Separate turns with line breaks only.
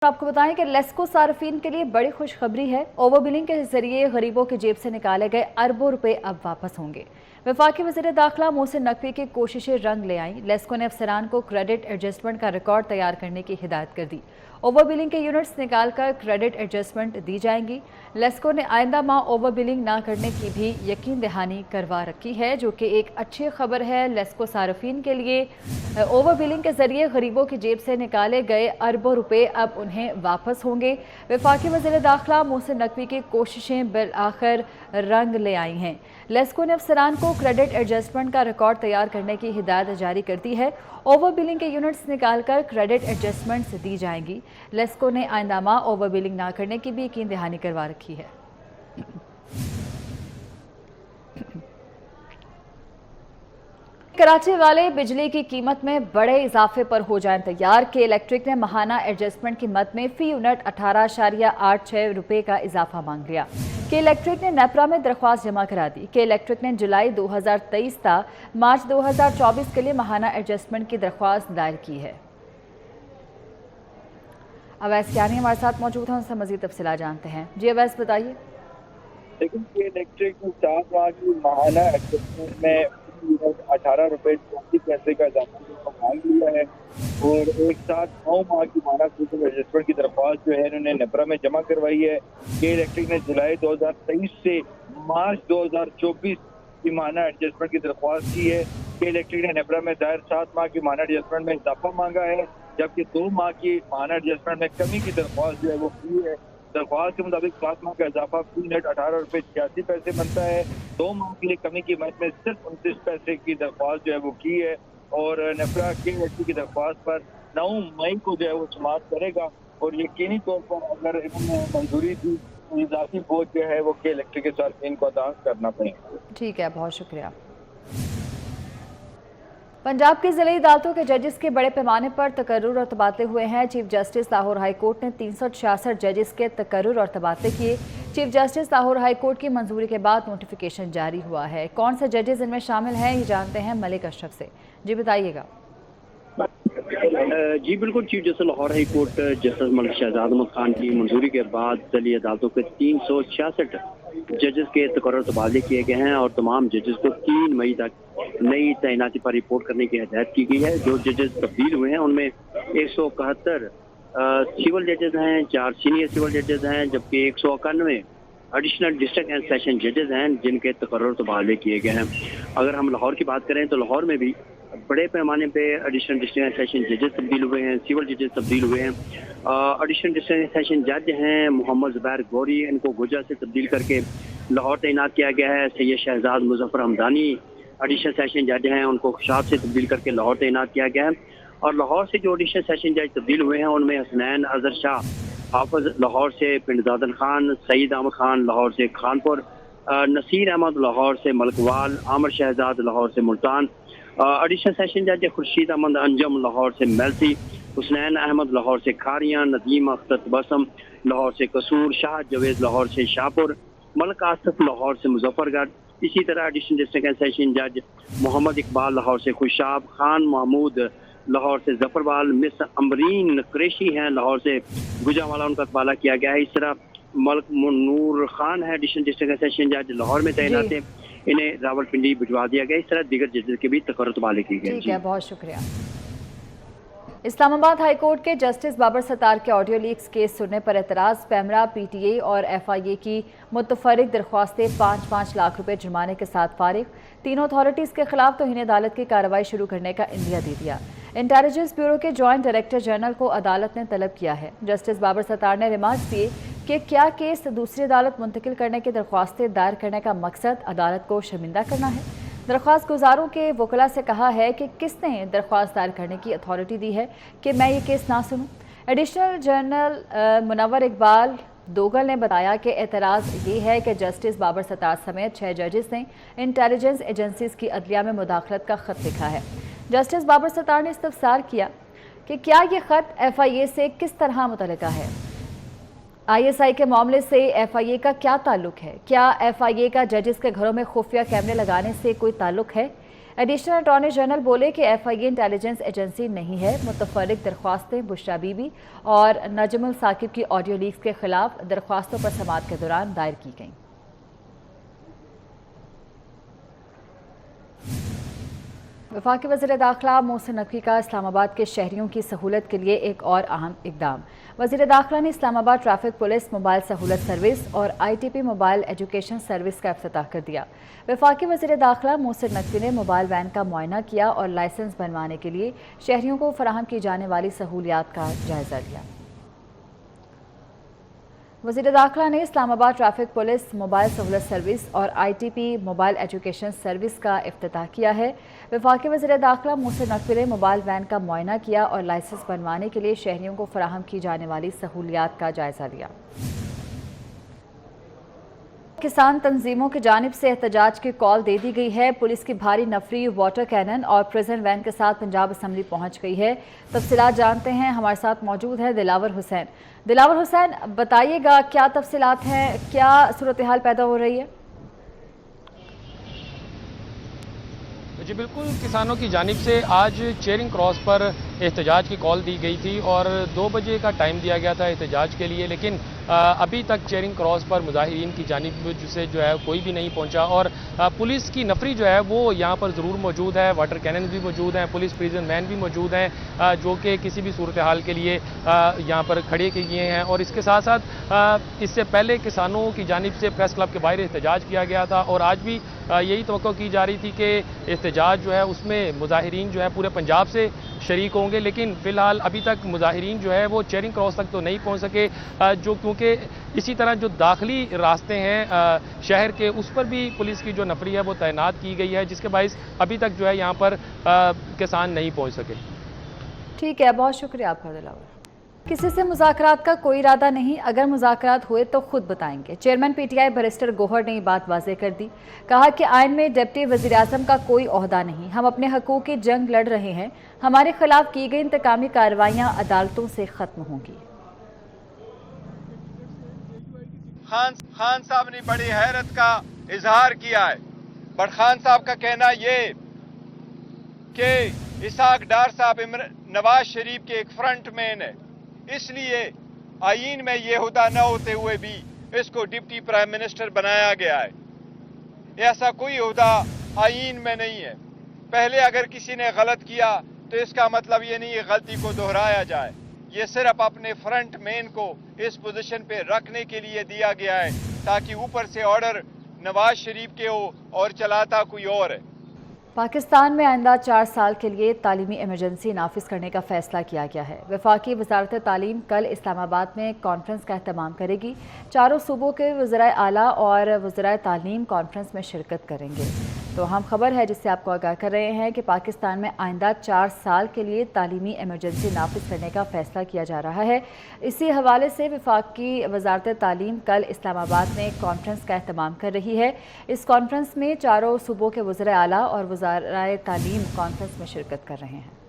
आपको बताएं कि लेस्को सार्फिन के लिए बड़ी खुशखबरी है। ओवर बिलिंग के जरिए गरीबों की जेब से निकाले गए अरबों रुपए अब वापस होंगे। वफाकी वज़ीर दाखिला मोहसिन नकवी की कोशिशें रंग ले आईं। लेस्को ने अफसरान को क्रेडिट एडजस्टमेंट का रिकॉर्ड तैयार करने की हिदायत कर दी। ओवर बिलिंग के यूनिट्स निकालकर क्रेडिट एडजस्टमेंट दी जाएंगी। लेस्को ने आइंदा माह ओवर बिलिंग ना करने की भी यकीन दहानी करवा रखी है, जो कि एक अच्छी खबर है लेस्को सार्फिन के लिए। ओवर बिलिंग के जरिए गरीबों की जेब से निकाले गए अरबों रुपए अब उन्हें वापस होंगे। वफाकी वज़ीर दाखिला मोहसिन नकवी की कोशिशें बिल-आखिर रंग ले आई हैं। लेस्को ने अफसरान को क्रेडिट एडजस्टमेंट का रिकॉर्ड तैयार करने की हिदायत जारी कर दी है। ओवर बिलिंग के यूनिट्स निकालकर क्रेडिट एडजस्टमेंट्स दी जाएंगी। लेस्को ने आइंदा माह ओवर बिलिंग ना करने की भी यकीन दहानी करवा रखी है। कराची वाले बिजली की कीमत में बड़े इजाफे पर हो जाएं तैयार। के इलेक्ट्रिक ने माहाना एडजस्टमेंट कीमत में फी यूनिट 18.86 रुपए का इजाफा मांग लिया। के इलेक्ट्रिक ने नेपरा में दरख्वास्त जमा करा दी। के इलेक्ट्रिक ने जुलाई 2023 था मार्च 2024 के लिए माहाना एडजस्टमेंट की दरख्वास्त दायर की है। अवैस कियानी हमारे साथ मौजूद हैं, उनसे मजीद तफसीलात जानते हैं। जी अवैस बताइए।
लेकिन के इलेक्ट्रिक ने 4 माह की माहाना एडजस्टमेंट में 18 रुपए 34 पैसे का इजाफा मांग लिया है और एक साथ 9 माह की माहाना एडजस्टमेंट की दरख्वास्त जो है इन्होंने नेपरा में जमा करवाई है। के इलेक्ट्रिक ने जुलाई 2023 से मार्च 2024 की माहाना एडजस्टमेंट की दरख्वास्त की है। के इलेक्ट्रिक ने नेपरा में दायर 7 माह की माहाना एडजस्टमेंट में इजाफा मांगा है, जबकि 2 माह की माहाना एडजस्टमेंट में कमी की दरख्वास्त जो है वो की है। दरख्वास्त के मुताबिक 7 माह का इजाफा फी यूनिट 18 रुपए 86 पैसे बनता है। 2 माह के लिए कमी की मद में सिर्फ 29 पैसे की दरख्वास्त जो है वो की है और नेपरा के इलेक्ट्रिक की दरख्वास्त पर 9 मई को जो है वो समाअत करेगा और यकीनी तौर पर अगर इन्होंने मंजूरी दी तो इजाफी बोझ जो है वो के इलेक्ट्रिक के साथ इनको अदा करना पड़ेगा।
ठीक है, बहुत शुक्रिया। पंजाब की ज़िली अदालतों के जजेस के बड़े पैमाने पर तकर्रुर और तबादले हुए हैं। Chief justice Lahore high court ने 366 जजेस के तकर्रुर और तबादले किए। Chief justice Lahore high court की मंजूरी के बाद नोटिफिकेशन जारी हुआ है। कौन से जजेस इनमें शामिल हैं, ये जानते हैं मलिक अशरफ से। जी बताइएगा।
जी बिल्कुल, chief justice Lahore high court justice Malik Shahzad Ahmad Khan की मंजूरी के बाद ज़िली अदालतों के 366 जजेस के तकर्रुर तबादले किए गए हैं और तमाम जजेस को 3 मई तक नई तैनाती पर रिपोर्ट करने की हिदायत की गई है। जो जजेस तब्दील हुए हैं उनमें 171 सिविल जजेस हैं, 4 सीनियर सिविल जजेस हैं, जबकि 191 एडिशनल डिस्ट्रिक्ट एंड सेशन जजेस हैं जिनके तकर्रुर तबादले किए गए हैं। अगर हम लाहौर की बात करें तो लाहौर में भी बड़े पैमाने पे एडिशनल डिस्ट्रिक्ट एंड सेशन जजेस तब्दील हुए हैं, सिविल जजेस तब्दील हुए हैं। एडिशनल डिस्ट्रिक्ट एंड सेशन जज हैं मोहम्मद ज़ुबैर गौरी, इनको गुजा से तब्दील करके लाहौर तैनात किया गया है। सैयद शहजाद मुजफ्फर हमदानी एडिशनल सेशन जज हैं, उनको खुशाब से तब्दील करके लाहौर तैनात किया गया है। और लाहौर से जो एडिशनल सेशन जज तब्दील हुए हैं उनमें हसनैन अजहर शाह हाफिज लाहौर से, पिंडजादन खान, सईद अहमद खान लाहौर से खानपुर, नसीर अहमद लाहौर से मलकवाल, आमर शहजाद लाहौर से मुल्तान, एडिशनल सेशन जज खुर्शीद अहमद अंजम लाहौर से मेलसी, हुसनैन अहमद लाहौर से खारियां, नदीम अख्तर बसम लाहौर से कसूर, शाह जवेद लाहौर से शाहपुर, मलक आसिफ लाहौर से मुजफ्फरगढ़। इसी तरह एडिशनल डिस्ट्रिक्ट एंड सेशन जज मोहम्मद इकबाल लाहौर से खुशाब, खान महमूद लाहौर से जफरवाल, मिस अमरीन कुरैशी हैं लाहौर से गुजरावाला, उनका तबादला किया गया है। इस तरह मलक नूर खान है एडिशनल डिस्ट्रिक्ट एंड सेशन जज लाहौर में तैनात है, इन्हें रावलपिंडी भिजवा दिया गया। इस तरह दीगर जजेस के भी तकर्रुर तबादले किए गए।
ठीक है, बहुत शुक्रिया। इस्लामाबाद हाई कोर्ट के जस्टिस बाबर सत्तार के ऑडियो लीक्स केस सुनने पर एतराज़। पैमरा, पीटीए और एफआईए की मुतफर्रिक दरख्वास्तें 5-5 लाख रुपए जुर्माने के साथ फारिग। तीनों अथॉरिटीज़ के खिलाफ तौहीन अदालत की कार्रवाई शुरू करने का इंदिया दे दिया। इंटेलिजेंस ब्यूरो के जॉइंट डायरेक्टर जनरल को अदालत ने तलब किया है। जस्टिस बाबर सत्तार ने रिमार्क दिए कि क्या केस दूसरी अदालत मुंतकिल करने की दरख्वास्तें दायर करने का मकसद अदालत को शर्मिंदा करना है। दरख्वास्त गुजारों के वकला से कहा है कि किसने दरख्वास्त दायर करने की अथॉरिटी दी है कि मैं ये केस ना सुनूं। एडिशनल जनरल मुनव्वर इकबाल दोगल ने बताया कि एतराज़ ये है कि जस्टिस बाबर सत्तार समेत 6 जजेस ने इंटेलिजेंस एजेंसीज की अदलिया में मुदाखलत का ख़त लिखा है। जस्टिस बाबर सत्तार ने इस्तफसार किया कि क्या ये ख़त एफआईए से किस तरह मुतल्लिका है, आईएसआई के मामले से एफआईए का क्या ताल्लुक है, क्या एफआईए का जजेस के घरों में खुफिया कैमरे लगाने से कोई ताल्लुक है। एडिशनल अटॉर्नी जनरल बोले कि FIA इंटेलिजेंस एजेंसी नहीं है। मुतफर्रिक दरख्वास्तें बुशरा बीबी और नजमुल साकिब की ऑडियो लीक्स के खिलाफ दरख्वास्तों पर समाअत के दौरान दायर की गईं। वफाकी वज़ीर दाखिला मोहसिन नकवी का इस्लामाबाद के शहरियों की सहूलत के लिए एक और अहम इकदाम। वज़ीर दाखिला ने इस्लामाबाद ट्रैफिक पुलिस मोबाइल सहूलत सर्विस और ITP मोबाइल एजुकेशन सर्विस का इफ्तिताह कर दिया। वफाकी वज़ीर दाखिला मोहसिन नकवी ने मोबाइल वैन का मुआयना किया और लाइसेंस बनवाने के लिए शहरियों को फराहम की जाने वाली सहूलियात का जायज़ा लिया। वज़ीर दाखिला ने इस्लामाबाद ट्रैफिक पुलिस मोबाइल सहूलत सर्विस और ITP मोबाइल एजुकेशन सर्विस का इफ्तिताह किया है। वफाकी वज़ीर दाखिला मोहसिन नकवी ने मोबाइल वैन का मुआयना किया और लाइसेंस बनवाने के लिए शहरियों को फराहम की जाने वाली सहूलियात का जायज़ा लिया। किसान तंजीमों की जानिब से एहतजाज की कॉल दे दी गई है। पुलिस की भारी नफरी, वाटर कैनन और प्रिजन वैन के साथ पंजाब असम्बली पहुंच गई है। तफसीलात जानते हैं, हमारे साथ मौजूद है दिलावर हुसैन। दिलावर हुसैन, बताइएगा क्या तफसीलात हैं, क्या सूरत हाल पैदा हो रही है?
जी बिल्कुल, किसानों की जानिब से आज चेरिंग क्रॉस पर एहतजाज की कॉल दी गई थी और 2 बजे का टाइम दिया गया था एहतजाज के लिए, लेकिन अभी तक चेरिंग क्रॉस पर मुजाहिरीन की जानिब से जो है कोई भी नहीं पहुंचा और पुलिस की नफरी जो है वो यहाँ पर ज़रूर मौजूद है। वाटर कैनन भी मौजूद हैं, पुलिस प्रिजन मैन भी मौजूद हैं जो कि किसी भी सूरत हाल के लिए यहाँ पर खड़े किए हैं। और इसके साथ साथ इससे पहले किसानों की जानिब से प्रेस क्लब के बाहर एहतजाज किया गया था और आज भी यही तवक्को की जा रही थी कि एहतजाज जो है उसमें मुजाहिरीन जो है पूरे पंजाब से शरीक होंगे, लेकिन फ़िलहाल अभी तक मुजाहिरीन जो है वो चेरिंग क्रॉस तक तो नहीं पहुंच सके, जो क्योंकि इसी तरह जो दाखिली रास्ते हैं शहर के उस पर भी पुलिस की जो नफरी है वो तैनात की गई है, जिसके बाइस अभी तक जो है यहाँ पर किसान नहीं पहुँच सके।
ठीक है, बहुत शुक्रिया आपका दिलावर। किसी से मुज़ाकरात का कोई इरादा नहीं, अगर मुज़ाकरात हुए तो खुद बताएंगे। चेयरमैन PTI बैरिस्टर गौहर ने ये बात वाज़ेह कर दी। कहा कि आइन में डिप्टी वज़ीर आज़म का कोई ओहदा नहीं, हम अपने हकूक़ की जंग लड़ रहे हैं, हमारे खिलाफ की गई इंतकामी कार्रवाइयाँ अदालतों से ख़त्म होंगी।
खान साहब ने बड़ी हैरत का इजहार किया है, बट खान साहब का कहना ये कि इसाक डार साहब नवाज शरीफ के एक फ्रंट मैन है, इसलिए आईन में ये हुदा न होते हुए भी इसको डिप्टी प्राइम मिनिस्टर बनाया गया है। ऐसा कोई हुदा आईन में नहीं है। पहले अगर किसी ने गलत किया तो इसका मतलब ये नहीं है गलती को दोहराया जाए, ये सिर्फ अपने फ्रंट मैन को इस पोजीशन पे रखने के लिए दिया गया है ताकि ऊपर से ऑर्डर नवाज शरीफ के हो और चलाता कोई और है।
पाकिस्तान में आइंदा 4 साल के लिए तालीमी इमरजेंसी नाफिज करने का फैसला किया गया है। वफाकी वजारत तालीम कल इस्लामाबाद में कॉन्फ्रेंस का एहतमाम करेगी। चारों सूबों के वज़राए आला और वज़राए तालीम कॉन्फ्रेंस में शिरकत करेंगे। तो अहम खबर है जिससे आपको आगाह कर रहे हैं कि पाकिस्तान में आइंदा 4 साल के लिए तालीमी इमरजेंसी नाफिज करने का फैसला किया जा रहा है। इसी हवाले से वफाकी वजारत तालीम कल इस्लामाबाद में कॉन्फ्रेंस का एहतमाम कर रही है। इस कॉन्फ्रेंस में चारों सूबों के वज़राए आला और वज़राए तालीम कॉन्फ्रेंस में शिरकत कर रहे हैं।